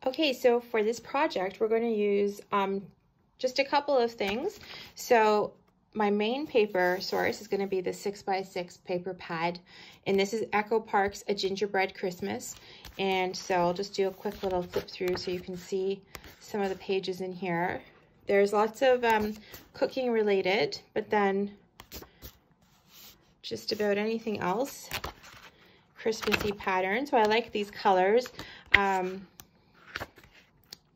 Okay, so for this project, we're going to use just a couple of things. So my main paper source is going to be the 6x6 paper pad, and this is Echo Park's A Gingerbread Christmas. And so I'll just do a quick little flip through so you can see some of the pages in here. There's lots of cooking related, but then just about anything else. Christmassy pattern. So I like these colors.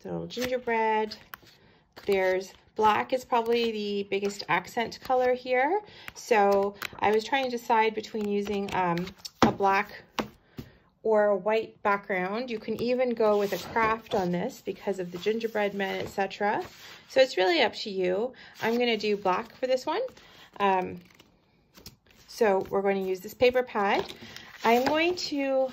Little gingerbread. There's black is probably the biggest accent color here. So I was trying to decide between using a black or a white background. You can even go with a craft on this because of the gingerbread men, etc. So it's really up to you. I'm going to do black for this one. So we're going to use this paper pad. I'm going to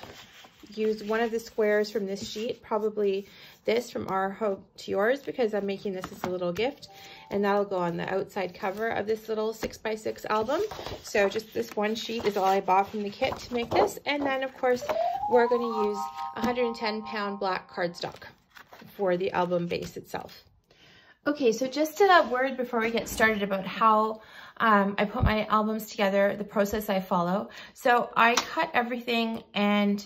use one of the squares from this sheet, probably this from Our Hope to Yours, because I'm making this as a little gift, and that'll go on the outside cover of this little 6x6 album. So just this one sheet is all I bought from the kit to make this. And then of course we're going to use 110-pound black cardstock for the album base itself. Okay, so just a word before we get started about how I put my albums together, the process I follow. So I cut everything and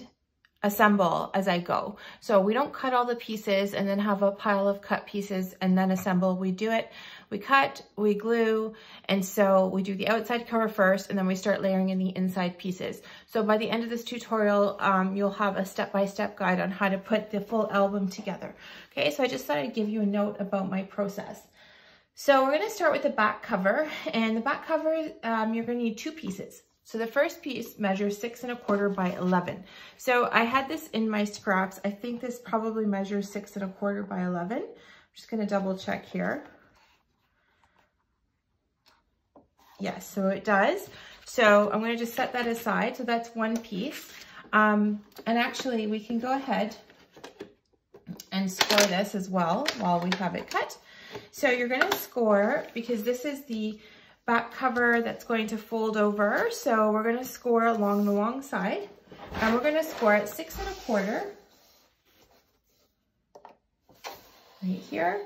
assemble as I go. So we don't cut all the pieces and then have a pile of cut pieces and then assemble. We do it, we cut, we glue, and so we do the outside cover first and then we start layering in the inside pieces. So by the end of this tutorial, you'll have a step-by-step guide on how to put the full album together. Okay, so I just thought I'd give you a note about my process. So we're going to start with the back cover, and the back cover, you're going to need two pieces. So the first piece measures 6 1/4 by 11. So I had this in my scraps. I think this probably measures 6 1/4 by 11. I'm just going to double check here. Yes, so it does. So I'm going to just set that aside. So that's one piece. And actually we can go ahead and score this as well while we have it cut. So you're going to score, because this is the back cover that's going to fold over. So we're going to score along the long side, and we're going to score at 6 1/4 right here.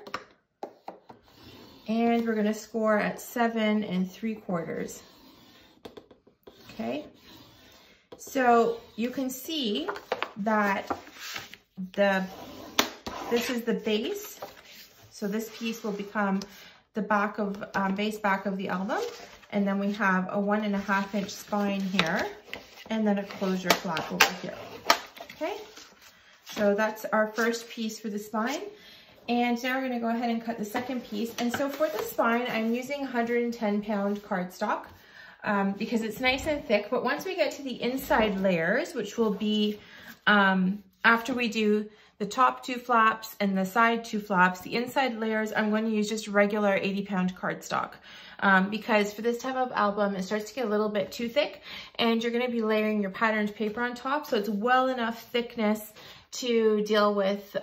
And we're going to score at 7 3/4. Okay. So you can see that this is the base. So this piece will become the back of, base back of the album. And then we have a 1.5 inch spine here, and then a closure flap over here. Okay, so that's our first piece for the spine. And now we're going to go ahead and cut the second piece. And so for the spine, I'm using 110-pound cardstock because it's nice and thick. But once we get to the inside layers, which will be after we do the top 2 flaps and the side 2 flaps, the inside layers, I'm going to use just regular 80-pound cardstock because for this type of album, it starts to get a little bit too thick, and you're going to be layering your patterned paper on top, so it's well enough thickness to deal with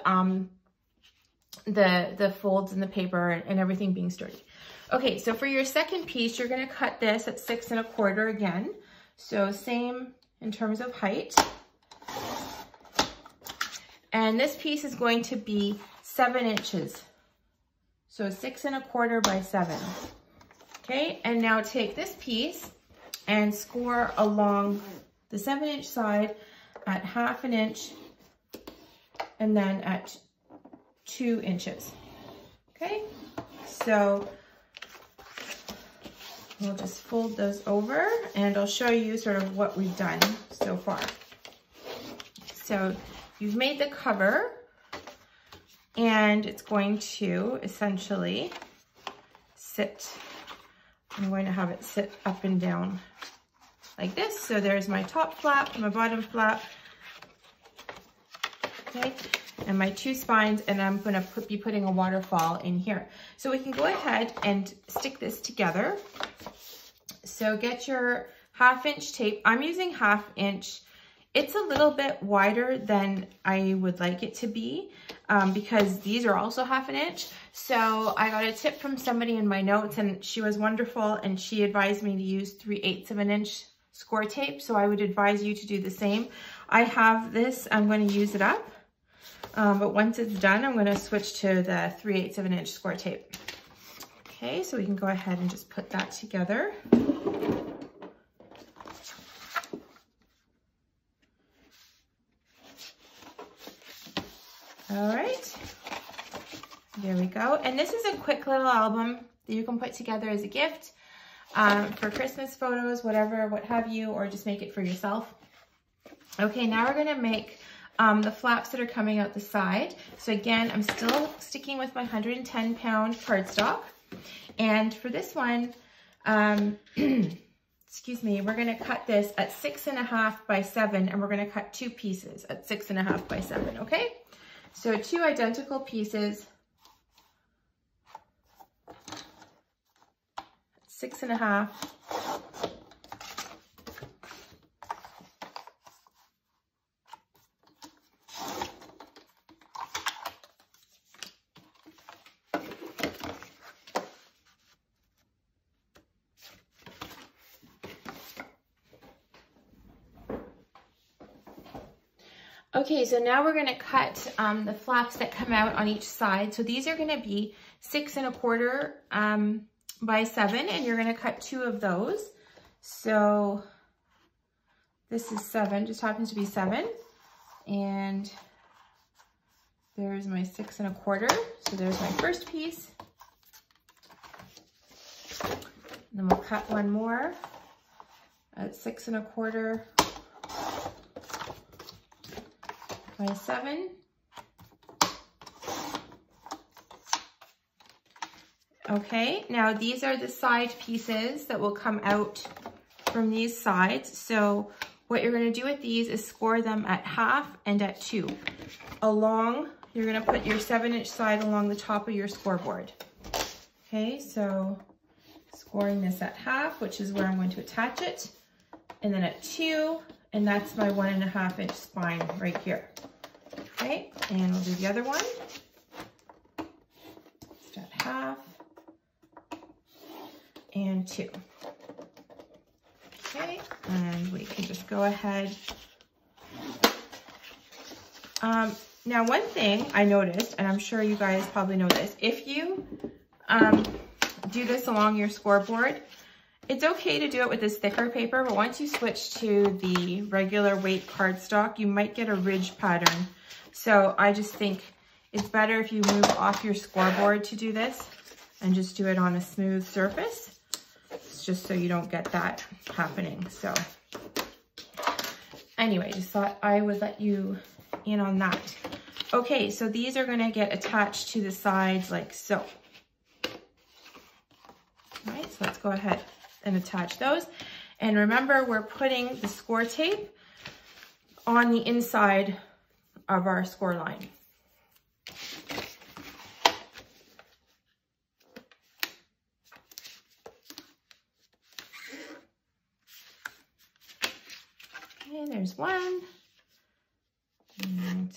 the folds in the paper and everything being sturdy. Okay, so for your second piece, you're going to cut this at 6 1/4 again. So same in terms of height. And this piece is going to be 7 inches. So 6 1/4 by 7. Okay, and now take this piece and score along the 7-inch side at 1/2 inch and then at 2 inches. Okay, so we'll just fold those over and I'll show you sort of what we've done so far. So you've made the cover, and it's going to essentially sit, I'm going to have it sit up and down like this. So there's my top flap, my bottom flap, okay, and my 2 spines, and I'm going to be putting a waterfall in here. So we can go ahead and stick this together. So get your 1/2 inch tape. I'm using 1/2 inch. It's a little bit wider than I would like it to be because these are also 1/2 inch. So I got a tip from somebody in my notes, and she was wonderful, and she advised me to use 3/8 of an inch score tape. So I would advise you to do the same. I have this, I'm going to use it up. But once it's done, I'm gonna switch to the 3/8 of an inch score tape. Okay, so we can go ahead and just put that together. All right, there we go. And this is a quick little album that you can put together as a gift for Christmas photos, whatever, what have you, or just make it for yourself. Okay, now we're gonna make the flaps that are coming out the side. So again, I'm still sticking with my 110-pound cardstock. And for this one, excuse me, we're gonna cut this at 6.5 by 7, and we're gonna cut 2 pieces at 6.5 by 7, okay? So 2 identical pieces, 6.5. Okay, so now we're gonna cut the flaps that come out on each side. So these are gonna be 6.25 by 7, and you're gonna cut 2 of those. So this is 7, just happens to be 7. And there's my 6.25. So there's my first piece. And then we'll cut one more at 6.25 by 7. Okay, now these are the side pieces that will come out from these sides. So what you're gonna do with these is score them at 1/2 and at 2. Along, you're gonna put your 7-inch side along the top of your scoreboard. Okay, so scoring this at 1/2, which is where I'm going to attach it. And then at 2, and that's my 1.5-inch spine right here. Okay, and we'll do the other one. Just at 1/2 and 2. Okay, and we can just go ahead. Now one thing I noticed, and I'm sure you guys probably know this, if you do this along your scoreboard, it's okay to do it with this thicker paper, but once you switch to the regular weight cardstock, you might get a ridge pattern. So I just think it's better if you move off your scoreboard to do this and just do it on a smooth surface. It's just so you don't get that happening. So anyway, just thought I would let you in on that. Okay, so these are gonna get attached to the sides like so. All right, so let's go ahead and attach those. And remember, we're putting the score tape on the inside of our score line. Okay, there's one. And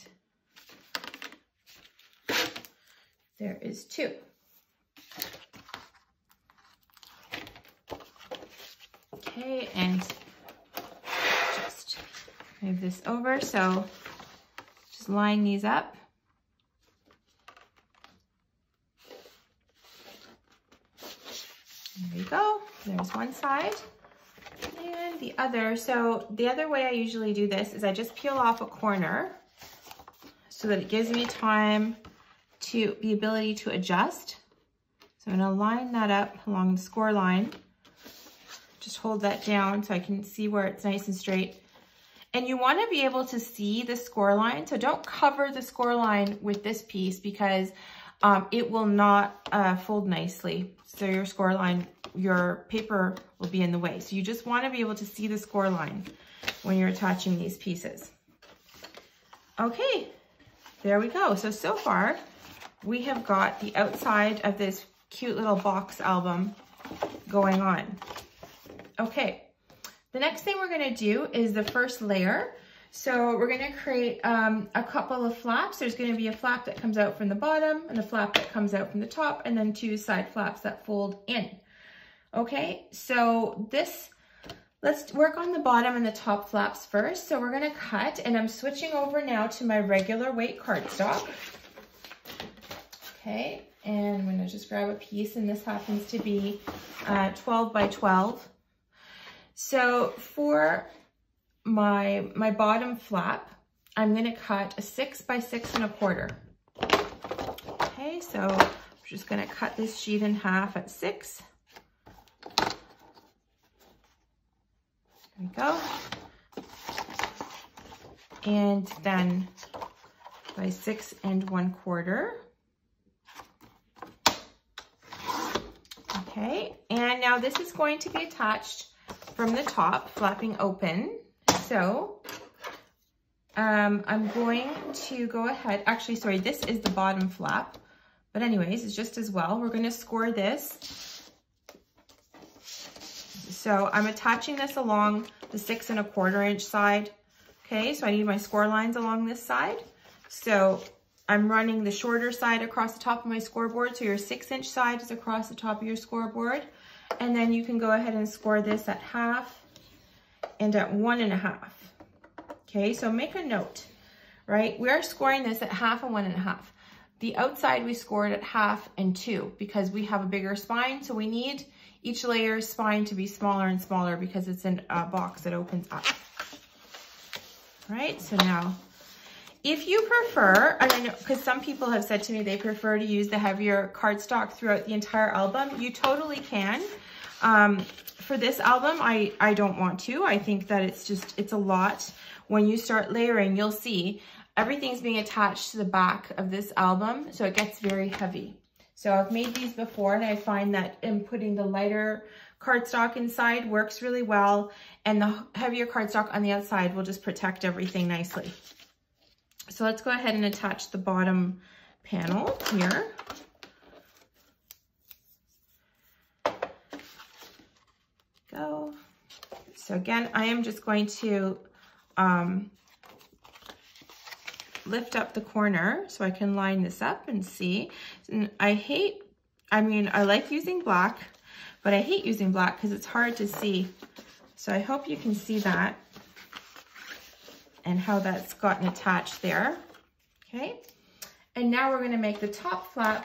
there is 2. Okay, and just move this over. So just line these up. There you go. There's one side and the other. So the other way I usually do this is I just peel off a corner so that it gives me time to the ability to adjust. So I'm gonna line that up along the score line. Just hold that down so I can see where it's nice and straight. And you wanna be able to see the score line. So don't cover the score line with this piece because it will not fold nicely. So your score line, your paper will be in the way. So you just wanna be able to see the score line when you're attaching these pieces. Okay, there we go. So far, we have got the outside of this cute little box album going on. Okay, the next thing we're gonna do is the first layer. So we're gonna create a couple of flaps. There's gonna be a flap that comes out from the bottom and a flap that comes out from the top, and then 2 side flaps that fold in. Okay, so this Let's work on the bottom and the top flaps first. So we're gonna cut, and I'm switching over now to my regular weight cardstock. Okay, and I'm gonna just grab a piece, and this happens to be 12 by 12. So for my bottom flap, I'm gonna cut a 6 by 6 1/4. Okay, so I'm just gonna cut this sheet in half at 6. There we go. And then by 6 1/4. Okay, and now this is going to be attached from the top, flapping open. So I'm going to go ahead, actually, sorry, this is the bottom flap, but anyways, it's just as well. We're gonna score this. So I'm attaching this along the 6 1/4 inch side. Okay, so I need my score lines along this side. So I'm running the shorter side across the top of my scoreboard. So your 6-inch side is across the top of your scoreboard. And then you can go ahead and score this at half and at 1 1/2. Okay, so make a note, right? We are scoring this at half and 1 1/2. The outside we scored at half and 2 because we have a bigger spine. So we need each layer's spine to be smaller and smaller because it's in a box that opens up. All right, so now, if you prefer, and I know, because some people have said to me they prefer to use the heavier cardstock throughout the entire album, you totally can. For this album, I don't want to. I think that it's a lot. When you start layering, you'll see everything's being attached to the back of this album, so it gets very heavy. So I've made these before, and I find that in putting the lighter cardstock inside works really well, and the heavier cardstock on the outside will just protect everything nicely. So let's go ahead and attach the bottom panel here. Go. So again, I am just going to lift up the corner so I can line this up and see. And I like using black, but I hate using black because it's hard to see. So I hope you can see that and how that's gotten attached there. Okay, and now we're going to make the top flap.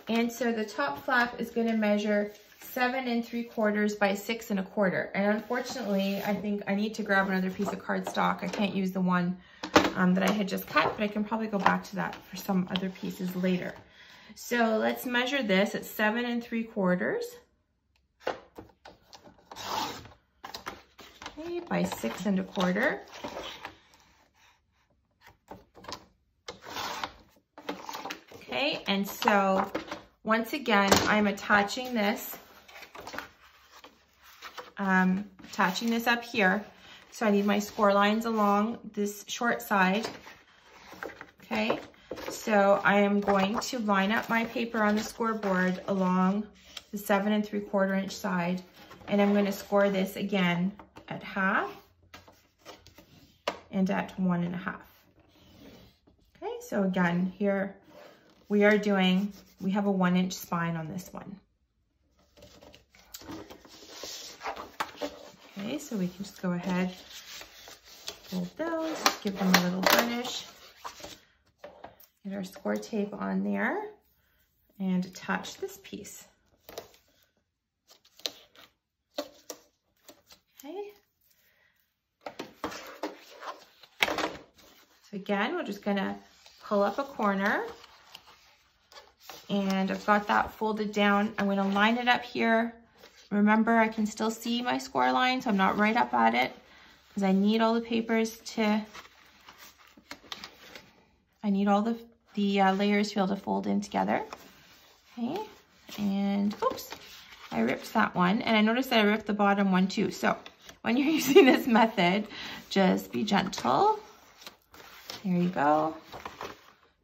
And so the top flap is going to measure 7 3/4 by 6 1/4. And unfortunately, I think I need to grab another piece of cardstock. I can't use the one that I had just cut, but I can probably go back to that for some other pieces later. So let's measure this at 7 3/4. Okay, by 6 1/4. Okay, and so once again, I'm attaching this up here. So I need my score lines along this short side. Okay, so I am going to line up my paper on the scoreboard along the 7 3/4 inch side, and I'm going to score this again at half and at 1 1/2. Okay, so again, here we have a 1-inch spine on this one. Okay, so we can just go ahead, fold those, give them a little burnish, get our score tape on there, and attach this piece. Okay. So again, we're just gonna pull up a corner, and I've got that folded down. I'm gonna line it up here. Remember, I can still see my score line, so I'm not right up at it because I need all the papers I need all the layers to be able to fold in together. Okay, and oops, I ripped that one, and I noticed that I ripped the bottom one too. So when you're using this method, just be gentle. There you go.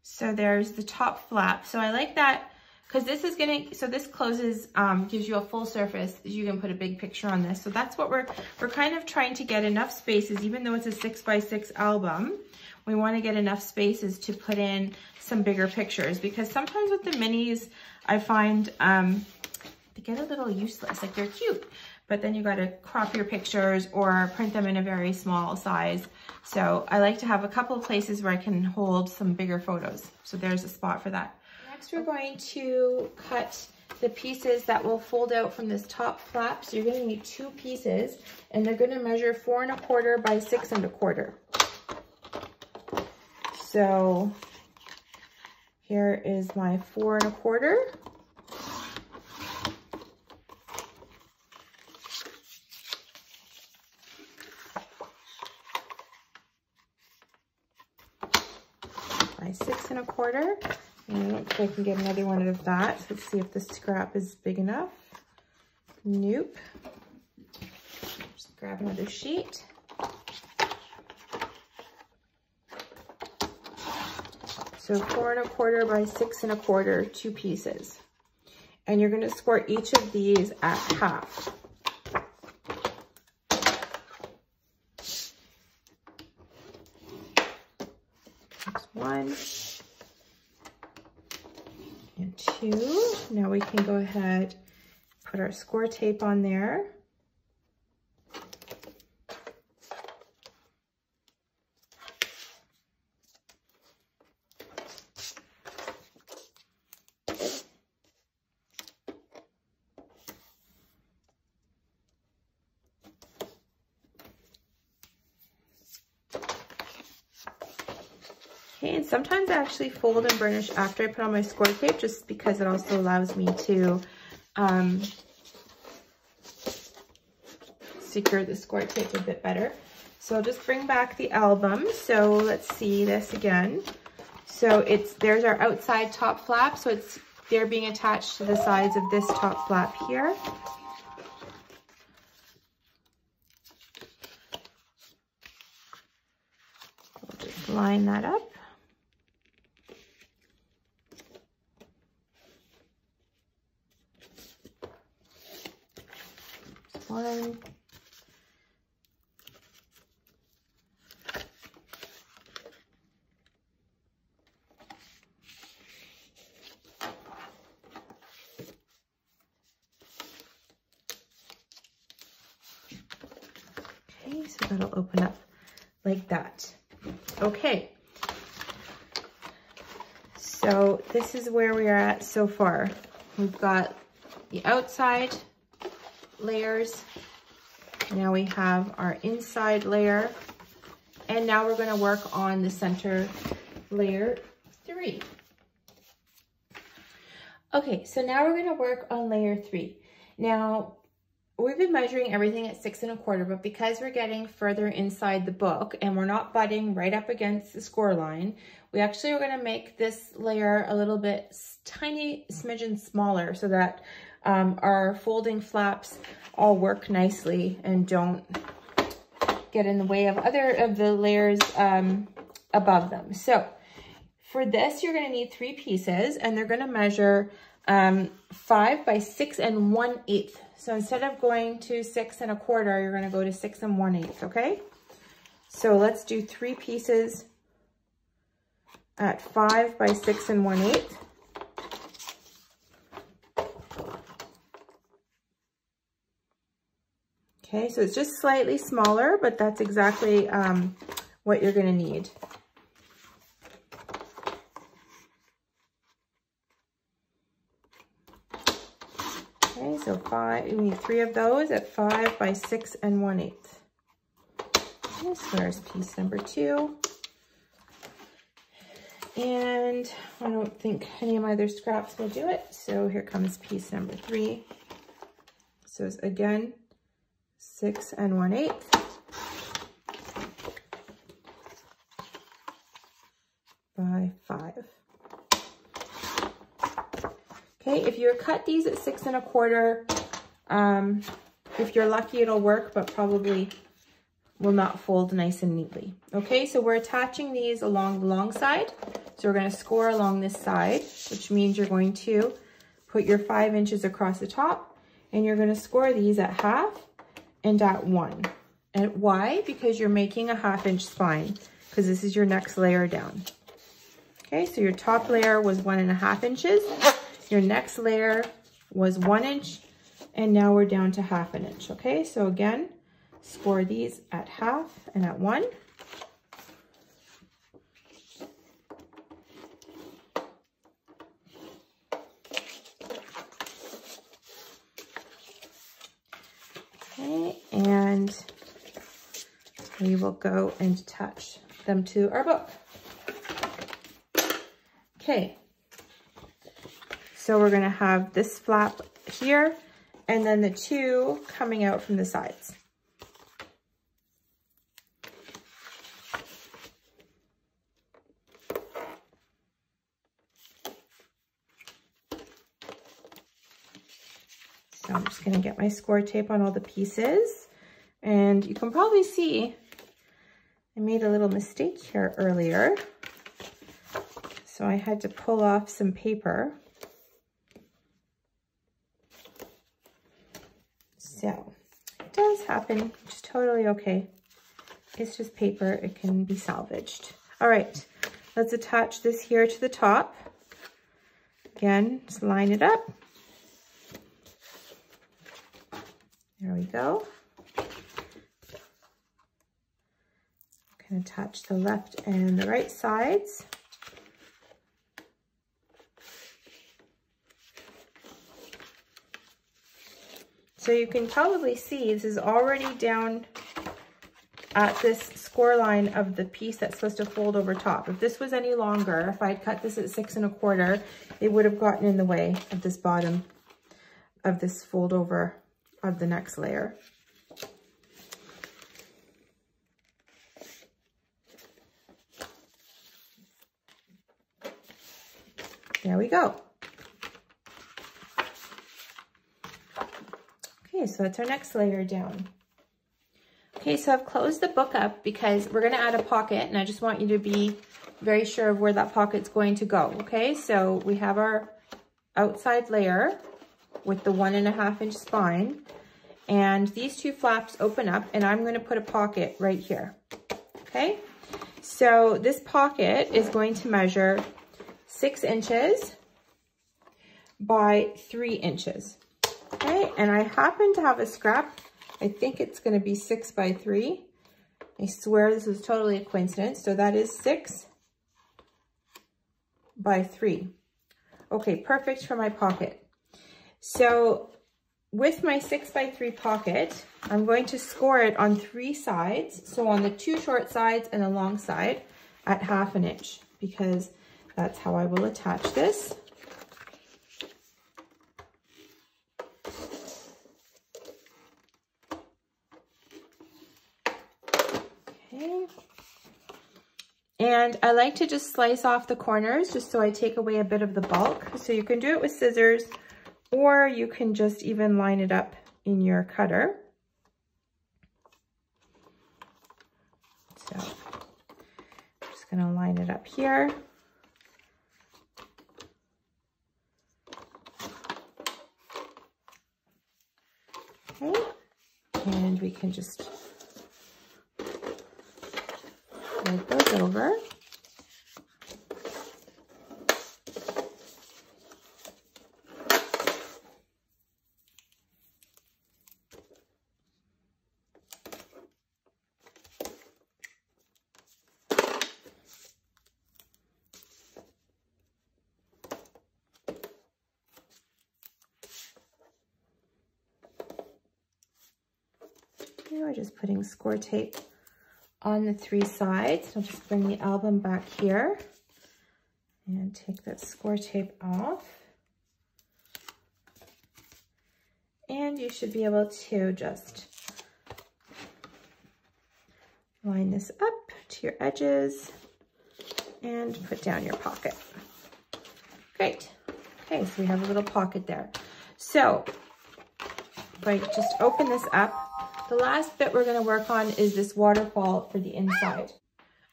So there's the top flap. So I like that because this is so this closes, gives you a full surface. You can put a big picture on this. So that's what we're kind of trying to get enough spaces, even though it's a 6 by 6 album, we want to get enough spaces to put in some bigger pictures, because sometimes with the minis, I find they get a little useless. Like, they're cute, but then you got to crop your pictures or print them in a very small size. So I like to have a couple of places where I can hold some bigger photos. So there's a spot for that. Next, we're going to cut the pieces that will fold out from this top flap. So you're going to need 2 pieces, and they're going to measure 4 1/4 by 6 1/4. So here is my 4 1/4. By 6 1/4. And I don't think I can get another one of that. So let's see if this scrap is big enough. Nope. Just grab another sheet. So 4 1/4 by 6 1/4, 2 pieces. And you're going to score each of these at half. That's 1 and 2. Now we can go ahead, put our score tape on there. Okay, and sometimes I actually fold and burnish after I put on my score tape, just because it also allows me to secure the score tape a bit better. So I'll just bring back the album. So let's see this again. So there's our outside top flap. So they're being attached to the sides of this top flap here. We'll just line that up. 1. Okay, so that'll open up like that. Okay. So this is where we are at so far. We've got the outside layers. Now we have our inside layer, and now we're going to work on the center layer 3. Okay, so now we're going to work on layer 3. Now we've been measuring everything at 6 1/4, but because we're getting further inside the book and we're not butting right up against the score line, we actually are going to make this layer a little bit tiny smidgen smaller so that our folding flaps all work nicely and don't get in the way of other of the layers above them. So for this, you're going to need 3 pieces, and they're going to measure 5 by 6 1/8. So instead of going to 6 1/4, you're going to go to 6 1/8, okay? So let's do 3 pieces at 5 by 6 1/8. Okay, so it's just slightly smaller, but that's exactly what you're going to need. Okay, so you need 3 of those at 5 by 6 1/8. Okay, so there's piece number 2. And I don't think any of my other scraps will do it. So here comes piece number 3. So it's again 6 1/8 by 5. Okay, if you cut these at 6 1/4, if you're lucky, it'll work, but probably will not fold nice and neatly. Okay, so we're attaching these along the long side. So we're going to score along this side, which means you're going to put your 5 inches across the top, and you're going to score these at half and at 1. And why? Because you're making a 1/2 inch spine, because this is your next layer down. Okay, so your top layer was 1 1/2 inches. Your next layer was 1 inch, And now we're down to 1/2 inch, okay? So again, score these at 1/2 and at 1. Okay, and we will go and attach them to our book. Okay, so we're gonna have this flap here and then the 2 coming out from the sides. So I'm just gonna get my score tape on all the pieces, and you can probably see I made a little mistake here earlier. So I had to pull off some paper. So it does happen, it's totally okay. It's just paper, it can be salvaged. All right, let's attach this here to the top. Again, just line it up. There we go. Can attach the left and the right sides. So you can probably see this is already down at this score line of the piece that's supposed to fold over top. If this was any longer, if I'd cut this at 6 1/4, it would have gotten in the way of this bottom of this fold over of the next layer. There we go. Okay, so that's our next layer down. Okay, so I've closed the book up because we're gonna add a pocket, and I just want you to be very sure of where that pocket's going to go, okay? So we have our outside layer with the 1 1/2 inch spine, and these 2 flaps open up, and I'm gonna put a pocket right here, okay? So this pocket is going to measure 6 inches by 3 inches. Okay, and I happen to have a scrap. I think it's going to be 6 by 3. I swear this is totally a coincidence. So that is 6 by 3. Okay, perfect for my pocket. So with my 6 by 3 pocket, I'm going to score it on 3 sides. So on the 2 short sides and the long side at 1/2 inch, because that's how I will attach this. Okay. And I like to just slice off the corners just so I take away a bit of the bulk. So you can do it with scissors, or you can just even line it up in your cutter. So I'm just gonna line it up here. Okay, and we can just fold those over. Here we're just putting score tape on the 3 sides. I'll just bring the album back here and take that score tape off. And you should be able to just line this up to your edges and put down your pocket. Great. Okay, so we have a little pocket there. So if I just open this up, the last bit we're going to work on is this waterfall for the inside.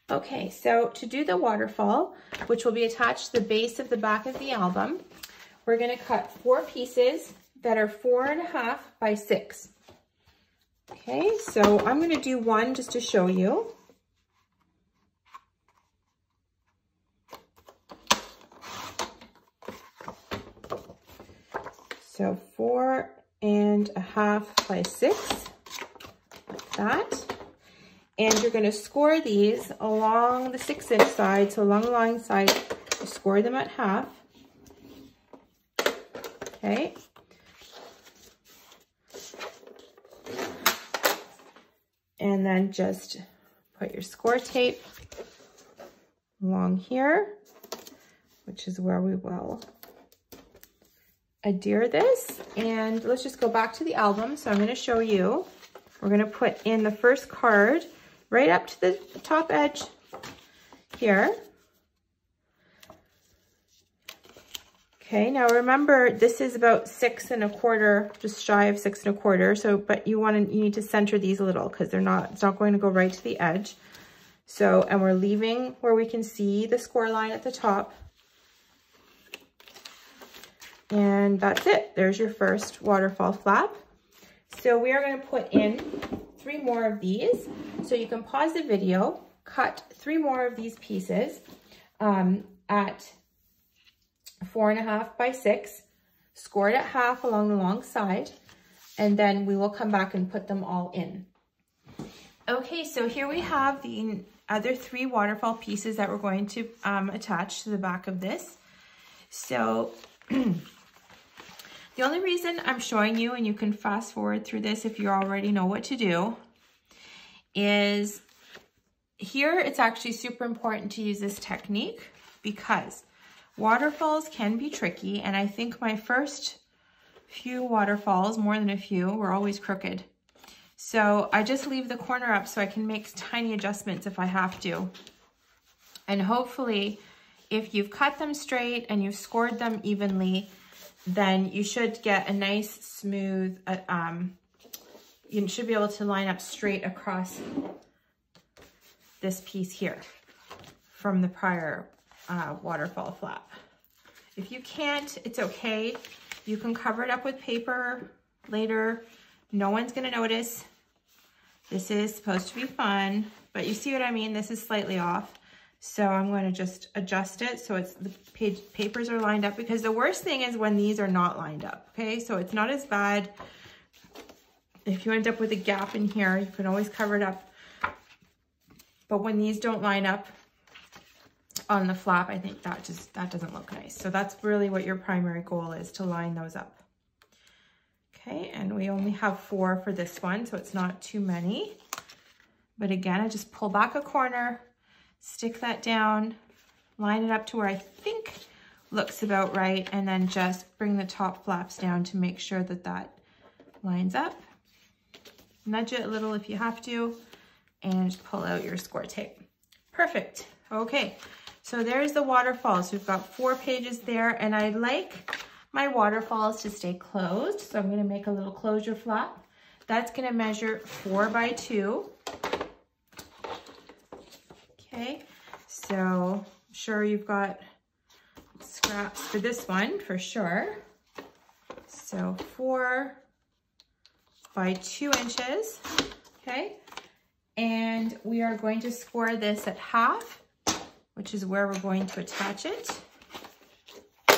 Okay, so to do the waterfall, which will be attached to the base of the back of the album, we're going to cut 4 pieces that are 4 1/2 by 6. Okay, so I'm going to do one just to show you. So 4 and a 1/2 by 6, like that. And you're going to score these along the 6-inch side, so along the line side, you score them at 1/2. Okay. And then just put your score tape along here, which is where we will adhere this. And let's just go back to the album. So I'm going to show you. We're going to put in the first card right up to the top edge here. Okay, now remember this is about 6 1/4, just shy of 6 1/4. So, but you need to center these a little because it's not going to go right to the edge. So, and we're leaving where we can see the score line at the top. And that's it. There's your first waterfall flap. So we are going to put in 3 more of these. So you can pause the video, cut 3 more of these pieces at 4.5 by 6, score it at 1/2 along the long side, and then we will come back and put them all in. Okay, so here we have the other 3 waterfall pieces that we're going to attach to the back of this. So the only reason I'm showing you, and you can fast forward through this if you already know what to do, is here it's actually super important to use this technique because waterfalls can be tricky, and I think my first few waterfalls, more than a few, were always crooked. So I just leave the corner up so I can make tiny adjustments if I have to. And hopefully, if you've cut them straight and you've scored them evenly, then you should get a nice smooth, you should be able to line up straight across this piece here from the prior waterfall flap. If you can't, it's okay. You can cover it up with paper later. No one's gonna notice. This is supposed to be fun, but you see what I mean? This is slightly off. So I'm going to just adjust it so it's the papers are lined up, because the worst thing is when these are not lined up, okay? So it's not as bad. If you end up with a gap in here, you can always cover it up. But when these don't line up on the flap, I think that doesn't look nice. So that's really what your primary goal is, to line those up. Okay, and we only have 4 for this one, so it's not too many. But again, I just pull back a corner, stick that down, line it up to where I think looks about right, and then just bring the top flaps down to make sure that that lines up. Nudge it a little if you have to, and just pull out your score tape. Perfect. Okay, so there's the waterfalls. We've got 4 pages there, and I like my waterfalls to stay closed, so I'm going to make a little closure flap. That's going to measure 4 by 2. Okay, so I'm sure you've got scraps for this one for sure. So 4 by 2 inches, okay? And we are going to score this at 1/2, which is where we're going to attach it. There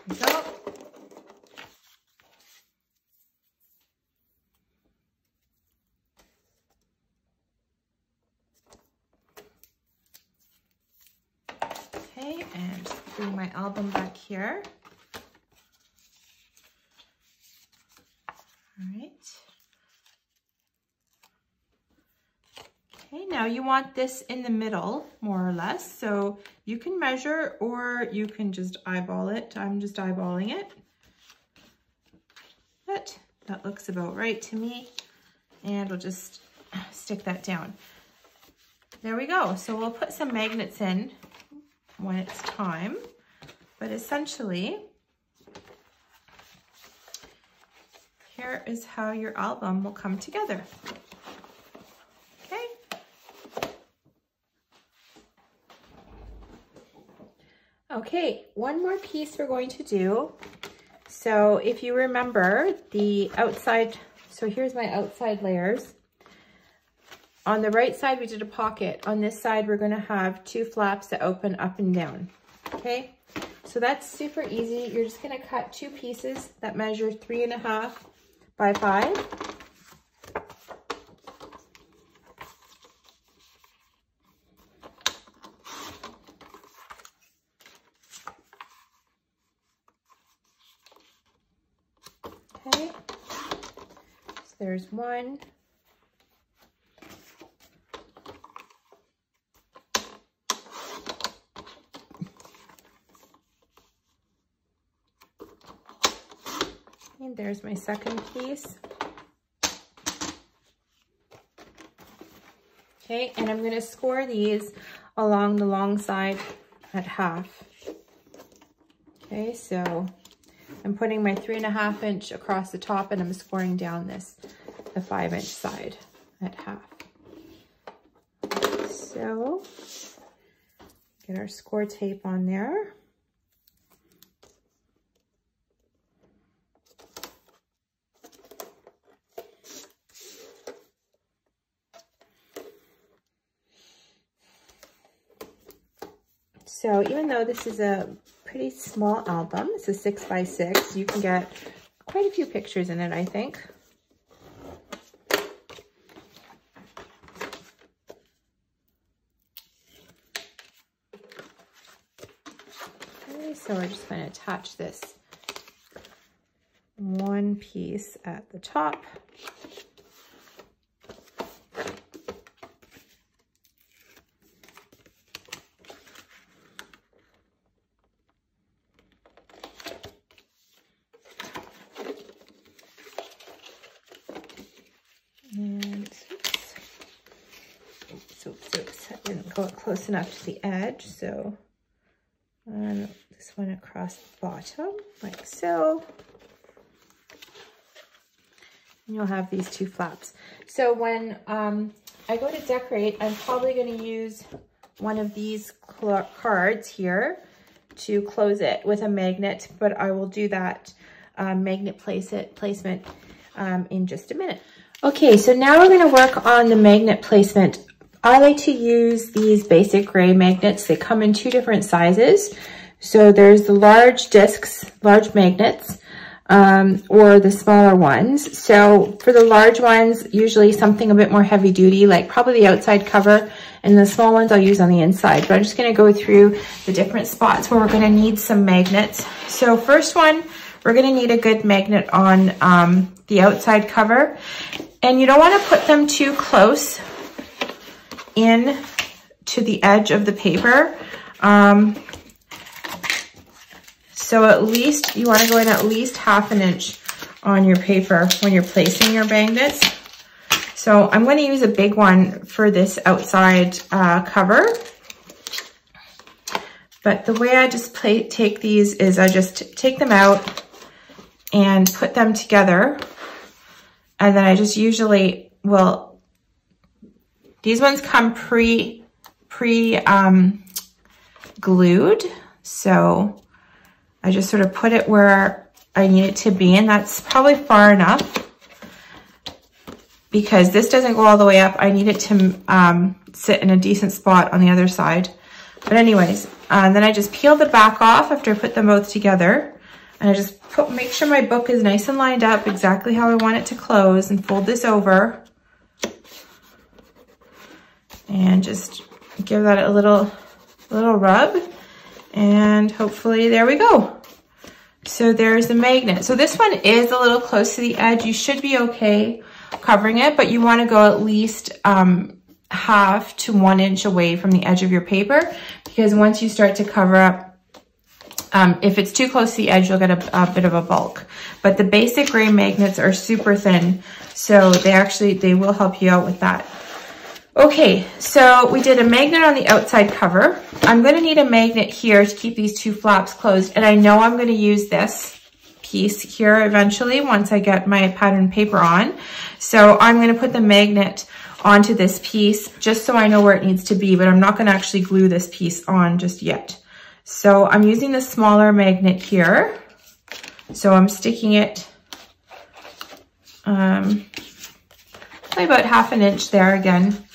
we go. Okay, and bring my album back here. All right. Okay, now you want this in the middle, more or less. So you can measure or you can just eyeball it. I'm just eyeballing it. But that looks about right to me. And we'll just stick that down. There we go. So we'll put some magnets in when it's time. But essentially, here is how your album will come together. Okay. Okay, one more piece we're going to do. So if you remember the outside, so here's my outside layers. On the right side, we did a pocket. On this side, we're going to have 2 flaps that open up and down. Okay, So that's super easy. You're just gonna cut 2 pieces that measure 3.5 by 5. Okay, so there's one. And there's my second piece. Okay, and I'm going to score these along the long side at half. Okay, so I'm putting my 3.5 inch across the top and I'm scoring down the 5 inch side at half. So get our score tape on there. So even though this is a pretty small album, it's a 6 by 6, you can get quite a few pictures in it, I think. Okay, so we're just going to attach this one piece at the top. And oops, I didn't go close enough to the edge, so this one across the bottom, like so. And you'll have these 2 flaps. So when I go to decorate, I'm probably going to use one of these cards here to close it with a magnet, but I will do that magnet placement in just a minute. Okay, so now we're going to work on the magnet placement. I like to use these basic gray magnets. They come in 2 different sizes. So there's the large discs, large magnets, or the smaller ones. So for the large ones, usually something a bit more heavy duty, like probably the outside cover, and the small ones I'll use on the inside. But I'm just going to go through the different spots where we're going to need some magnets. So first one, we're going to need a good magnet on the outside cover. And you don't want to put them too close in to the edge of the paper. So at least, you want to go in at least 1/2 inch on your paper when you're placing your magnets. So I'm going to use a big one for this outside cover. But the way I just take these is I just take them out and put them together. And then I just usually will, these ones come glued. So I just sort of put it where I need it to be, and that's probably far enough because this doesn't go all the way up. I need it to sit in a decent spot on the other side. But anyways, then I just peel the back off after I put them both together. And I just make sure my book is nice and lined up exactly how I want it to close, and fold this over. And just give that a little rub. And hopefully there we go. So there's the magnet. So this one is a little close to the edge. You should be okay covering it, but you want to go at least 1/2 to 1 inch away from the edge of your paper, because once you start to cover up, if it's too close to the edge, you'll get a bit of a bulk. But the basic gray magnets are super thin, so they will help you out with that. Okay, so we did a magnet on the outside cover. I'm going to need a magnet here to keep these 2 flaps closed, and I know I'm going to use this piece here eventually once I get my pattern paper on. So I'm going to put the magnet onto this piece just so I know where it needs to be, but I'm not going to actually glue this piece on just yet. So I'm using the smaller magnet here. So I'm sticking it probably about 1/2 inch there again.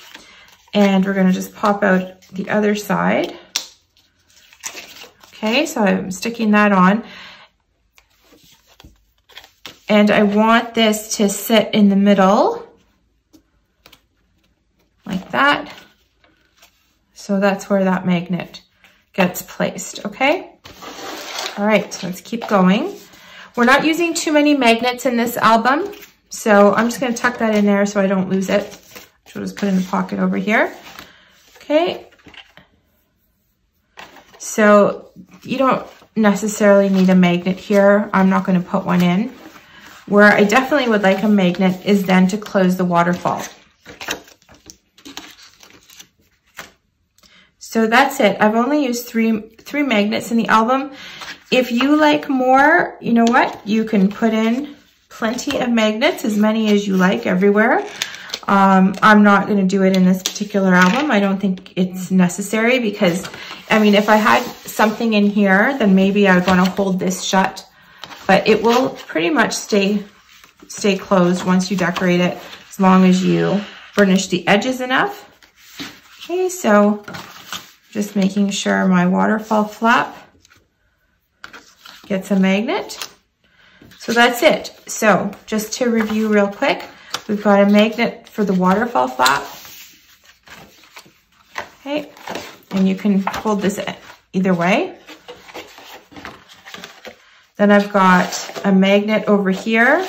And we're going to just pop out the other side. Okay, so I'm sticking that on. And I want this to sit in the middle, like that. So that's where that magnet gets placed, okay? All right, so let's keep going. We're not using too many magnets in this album, so I'm just gonna tuck that in there so I don't lose it. So I'll just put it in the pocket over here, okay? So you don't necessarily need a magnet here. I'm not gonna put one in. Where I definitely would like a magnet is then to close the waterfall. So that's it. I've only used three magnets in the album. If you like more, you know what? You can put in plenty of magnets, as many as you like everywhere. I'm not going to do it in this particular album. I don't think it's necessary because, I mean, if I had something in here, then maybe I would want to hold this shut. But it will pretty much stay closed once you decorate it, as long as you burnish the edges enough. Okay, so just making sure my waterfall flap gets a magnet. So that's it. So just to review real quick, we've got a magnet for the waterfall flap. Okay, and you can hold this either way. Then I've got a magnet over here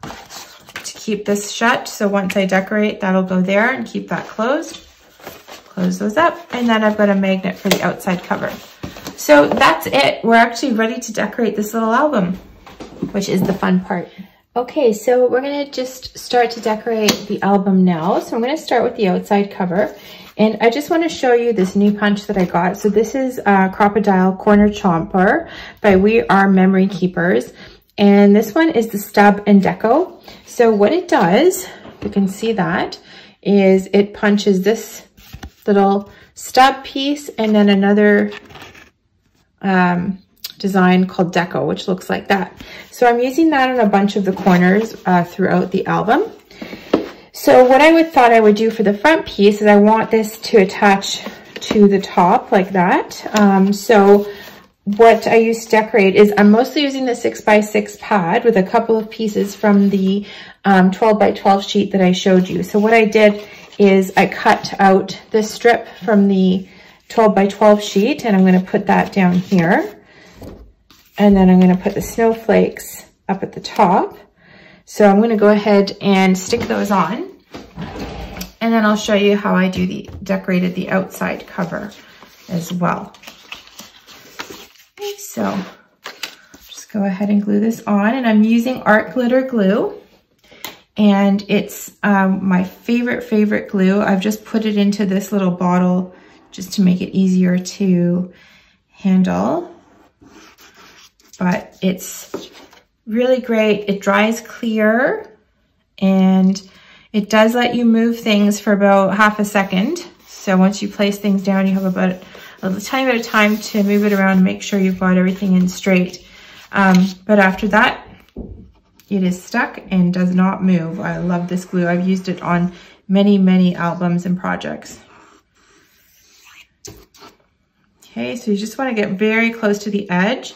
to keep this shut. So once I decorate, that'll go there and keep that closed. Close those up. And then I've got a magnet for the outside cover. So that's it. We're actually ready to decorate this little album, which is the fun part. Okay, so we're gonna just start to decorate the album now. So I'm gonna start with the outside cover. And I just want to show you this new punch that I got. So this is Crocodile Corner Chomper by We Are Memory Keepers. And this one is the stub and deco. So what it does, you can see that, is it punches this little stub piece and then another design called deco, which looks like that. So I'm using that on a bunch of the corners throughout the album. So what I thought I would do for the front piece is I want this to attach to the top like that. So what I used to decorate is I'm mostly using the 6x6 pad with a couple of pieces from the 12x12 sheet that I showed you. So what I did is I cut out this strip from the 12x12 sheet and I'm going to put that down here. And then I'm going to put the snowflakes up at the top. So I'm going to go ahead and stick those on. And then I'll show you how I decorated the outside cover as well. Okay, so just go ahead and glue this on. And I'm using art glitter glue. And it's my favorite glue. I've just put it into this little bottle just to make it easier to handle. But it's really great. It dries clear and it does let you move things for about half a second. So once you place things down, you have about a tiny bit of time to move it around and make sure you've got everything in straight. But after that, it is stuck and does not move. I love this glue. I've used it on many albums and projects. Okay, so you just want to get very close to the edge.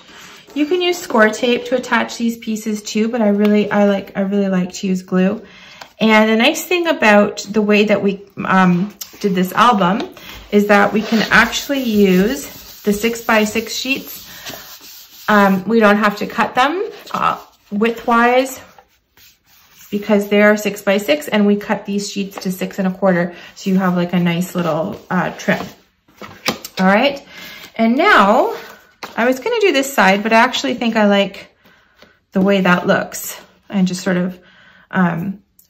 You can use score tape to attach these pieces too, but I really like to use glue. And the nice thing about the way that we did this album is that we can actually use the 6x6 sheets. We don't have to cut them widthwise because they're 6x6, and we cut these sheets to 6 1/4, so you have like a nice little trim. All right, and now I was going to do this side, but I actually think I like the way that looks and just sort of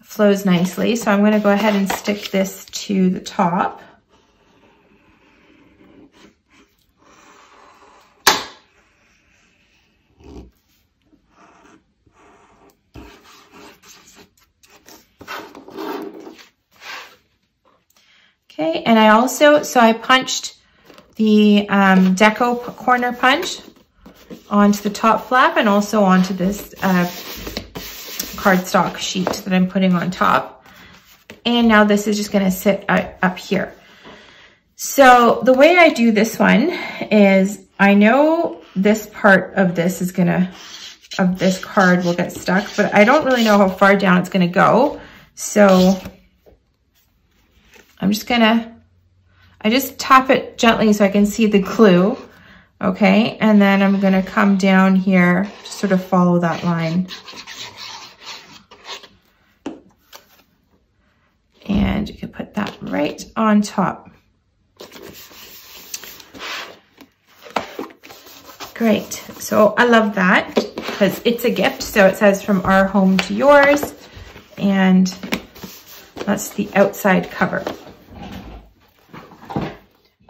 flows nicely. So I'm going to go ahead and stick this to the top. Okay, and I also, so I punched the deco corner punch onto the top flap and also onto this cardstock sheet that I'm putting on top. And now this is just gonna sit up here. So the way I do this one is I know this part of this is gonna, of this card will get stuck, but I don't really know how far down it's gonna go. So I'm just gonna, I just tap it gently so I can see the glue. Okay, and then I'm gonna come down here, just sort of follow that line. And you can put that right on top. Great, so I love that because it's a gift. So it says from our home to yours, and that's the outside cover.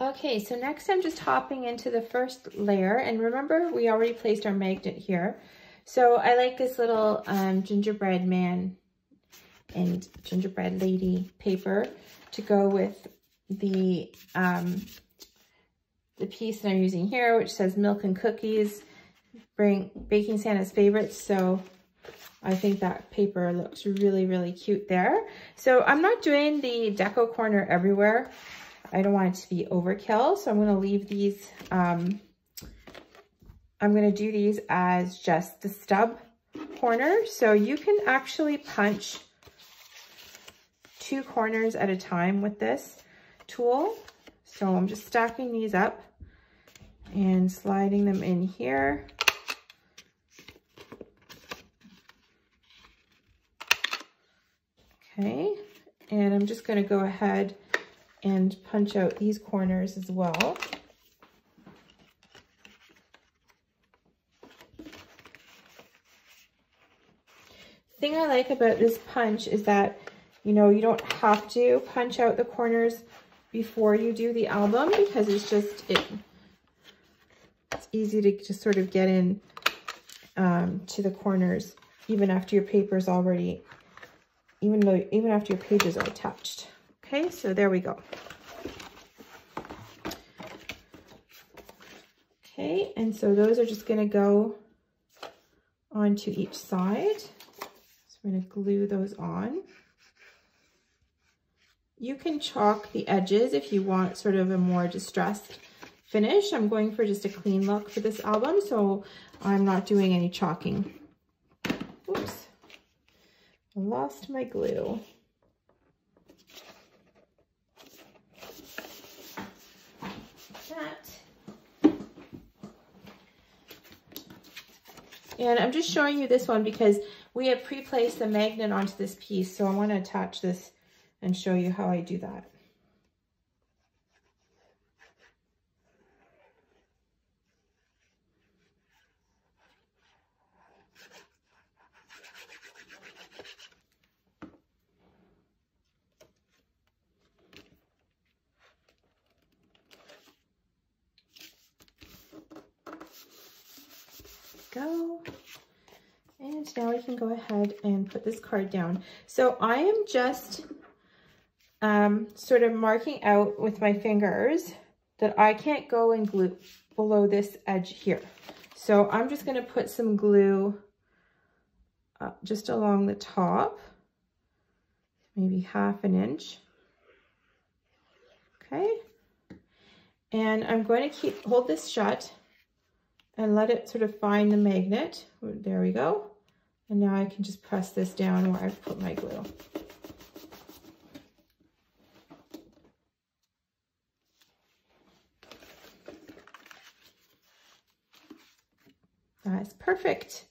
Okay, so next I'm just hopping into the first layer, and remember we already placed our magnet here. So I like this little gingerbread man and gingerbread lady paper to go with the piece that I'm using here, which says milk and cookies, bring baking Santa's favorites. So I think that paper looks really, really cute there. So I'm not doing the deco corner everywhere. I don't want it to be overkill. So I'm going to leave these, I'm going to do these as just the stub corner. So you can actually punch 2 corners at a time with this tool. So I'm just stacking these up and sliding them in here. Okay, and I'm just going to go ahead and punch out these corners as well. The thing I like about this punch is that, you know, you don't have to punch out the corners before you do the album, because it's just, it's easy to just sort of get in to the corners even after your paper's already, even after your pages are attached. Okay, so there we go. Okay, and so those are just going to go onto each side. So I'm going to glue those on. You can chalk the edges if you want sort of a more distressed finish. I'm going for just a clean look for this album, so I'm not doing any chalking. Oops, I lost my glue. And I'm just showing you this one because we have pre-placed the magnet onto this piece, so I want to attach this and show you how I do that. Go. And now we can go ahead and put this card down. So I am just sort of marking out with my fingers that I can't go and glue below this edge here. So I'm just going to put some glue just along the top, maybe 1/2 inch. Okay. And I'm going to hold this shut and let it sort of find the magnet. There we go. And now I can just press this down where I've put my glue. That's perfect.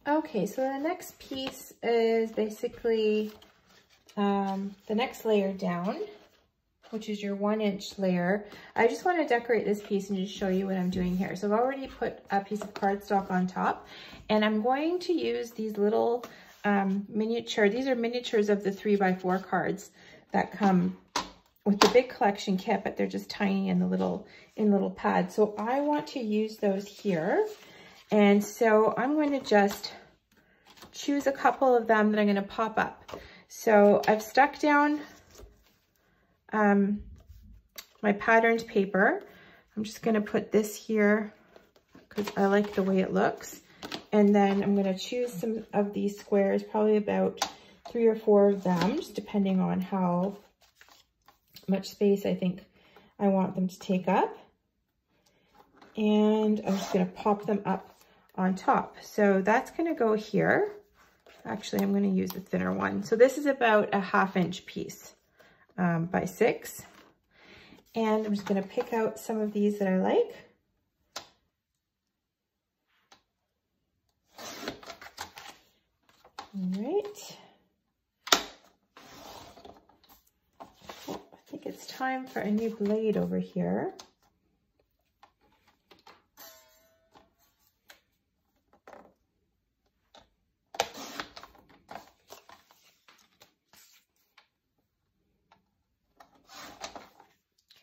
Okay, so the next piece is basically the next layer down, which is your 1-inch layer. I just want to decorate this piece and just show you what I'm doing here. So I've already put a piece of cardstock on top, and I'm going to use these little these are miniatures of the 3x4 cards that come with the big collection kit, but they're just tiny in the little pads. So I want to use those here. And so I'm going to just choose a couple of them that I'm going to pop up. So I've stuck down my patterned paper. I'm just going to put this here because I like the way it looks. And then I'm going to choose some of these squares, probably about 3 or 4 of them, just depending on how much space I think I want them to take up. And I'm just going to pop them up on top. So that's going to go here. Actually, I'm going to use the thinner one. So this is about a 1/2 inch piece by 6. And I'm just going to pick out some of these that I like. All right. Oh, I think it's time for a new blade over here.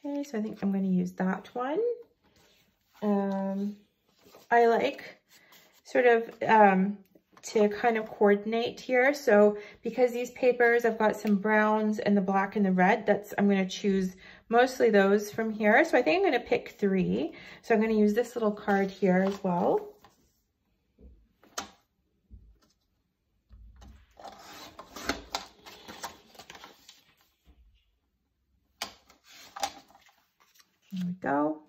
Okay, so I think I'm going to use that one. I like sort of to kind of coordinate here. So because these papers, I've got some browns and the black and the red, I'm going to choose mostly those from here. So I think I'm going to pick 3. So I'm going to use this little card here as well. There we go.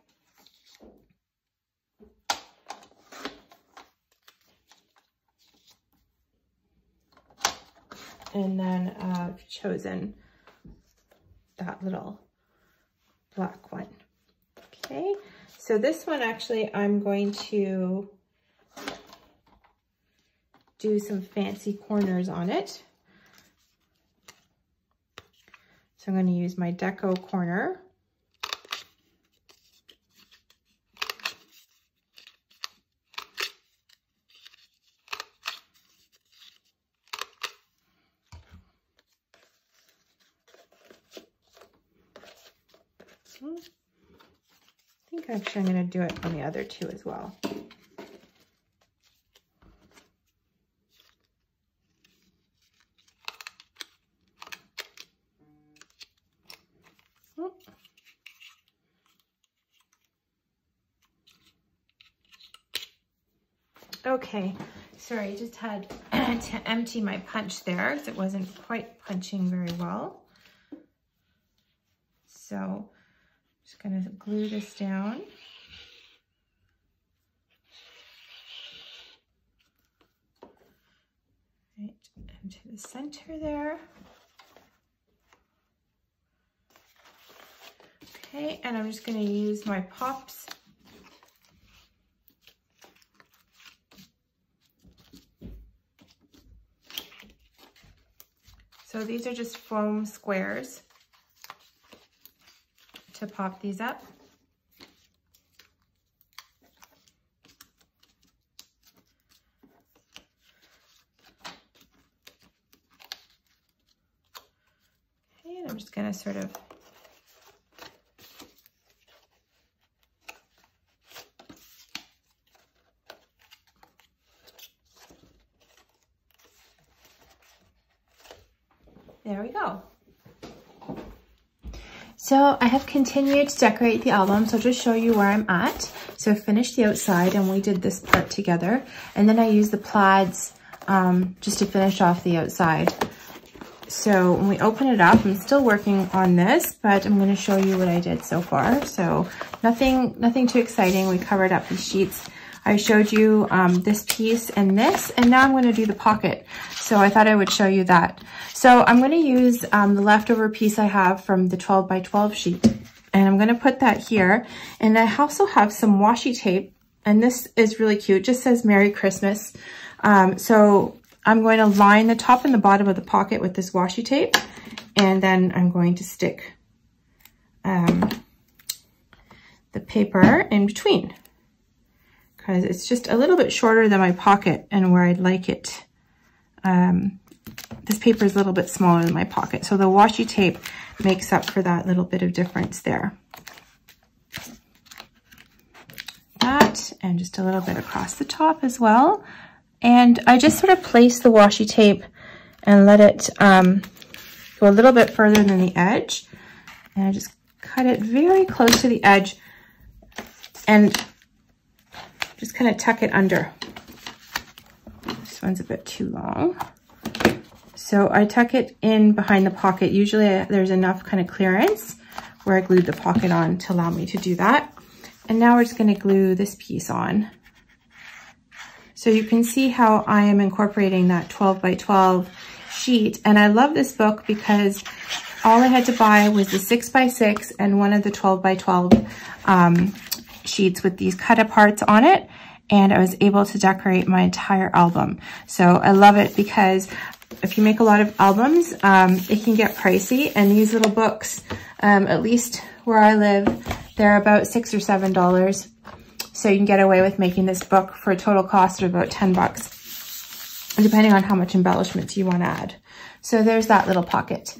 And then I've chosen that little black one. Okay, so this one actually I'm going to do some fancy corners on it. So I'm going to use my deco corner. I think actually I'm going to do it on the other 2 as well. Okay, sorry, I just had to empty my punch there because it wasn't quite punching very well. So just going to glue this down. Right into the center there. Okay, and I'm just going to use my pops. So these are just foam squares to pop these up. Okay, and I'm just going to sort of there we go. So I have continued to decorate the album, so I'll just show you where I'm at. So I finished the outside and we did this part together. And then I used the plaids just to finish off the outside. So when we open it up, I'm still working on this, but I'm going to show you what I did so far. So nothing too exciting. We covered up these sheets. I showed you this piece and this, and now I'm going to do the pocket. So I thought I would show you that. So I'm going to use the leftover piece I have from the 12 by 12 sheet, and I'm going to put that here. And I also have some washi tape, and this is really cute. It just says Merry Christmas. So I'm going to line the top and the bottom of the pocket with this washi tape, and then I'm going to stick the paper in between, because it's just a little bit shorter than my pocket and where I'd like it. This paper is a little bit smaller than my pocket, so the washi tape makes up for that little bit of difference there. That, and just a little bit across the top as well. And I just sort of place the washi tape and let it go a little bit further than the edge. And I just cut it very close to the edge and just kind of tuck it under. This one's a bit too long. So I tuck it in behind the pocket. Usually there's enough kind of clearance where I glued the pocket on to allow me to do that. And now we're just going to glue this piece on. So you can see how I am incorporating that 12 by 12 sheet. And I love this book because all I had to buy was the 6 by 6 and one of the 12 by 12 sheets with these cut aparts on it. And I was able to decorate my entire album. So I love it because if you make a lot of albums, it can get pricey. And these little books, at least where I live, they're about $6 or $7. So you can get away with making this book for a total cost of about 10 bucks, depending on how much embellishments you want to add. So there's that little pocket.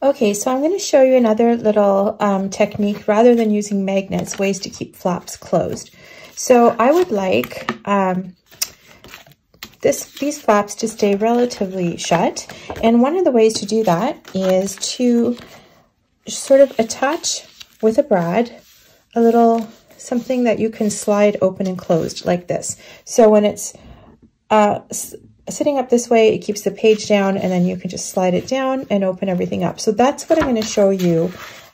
Okay, so I'm going to show you another little technique rather than using magnets, ways to keep flaps closed. So I would like these flaps to stay relatively shut. And one of the ways to do that is to sort of attach with a brad a little something that you can slide open and closed like this. So when it's sitting up this way, it keeps the page down, and then you can just slide it down and open everything up. So that's what I'm going to show you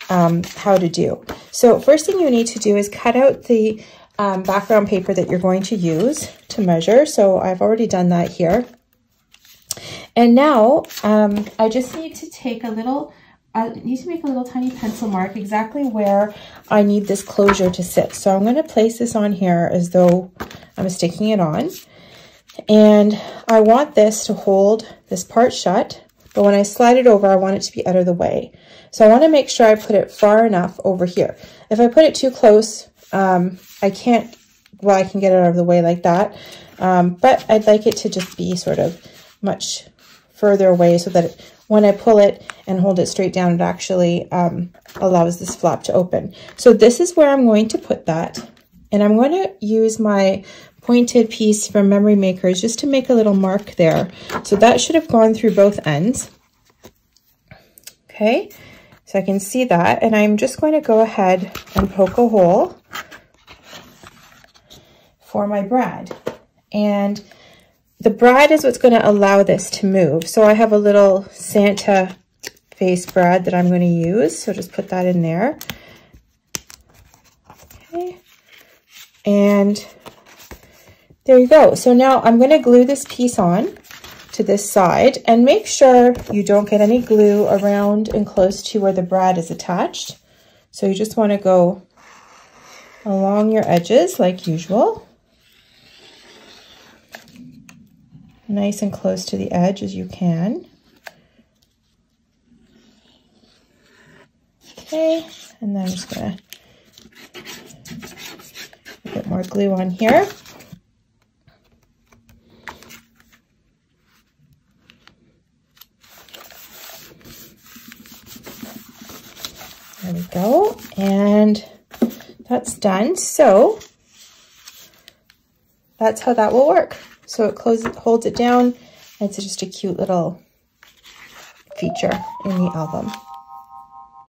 how to do. So first thing you need to do is cut out the background paper that you're going to use to measure. So I've already done that here. And now I just need to take a little, I need to make a little tiny pencil mark exactly where I need this closure to sit. So I'm going to place this on here as though I'm sticking it on. And I want this to hold this part shut, but when I slide it over, I want it to be out of the way. So I want to make sure I put it far enough over here. If I put it too close, I can't, well, I can get it out of the way like that. But I'd like it to just be sort of much further away so that when I pull it and hold it straight down, it actually allows this flap to open. So this is where I'm going to put that. And I'm going to use my pointed piece from Memory Makers just to make a little mark there. So that should have gone through both ends. Okay, so I can see that. And I'm just going to go ahead and poke a hole for my brad. And the brad is what's going to allow this to move. So I have a little Santa face brad that I'm going to use. So just put that in there. Okay. And there you go. So now I'm going to glue this piece on to this side, and make sure you don't get any glue around and close to where the brad is attached. So you just want to go along your edges like usual. Nice and close to the edge as you can. Okay, and then I'm just going to a bit more glue on here. There we go, and that's done. So that's how that will work. So it closes, holds it down, and it's just a cute little feature in the album.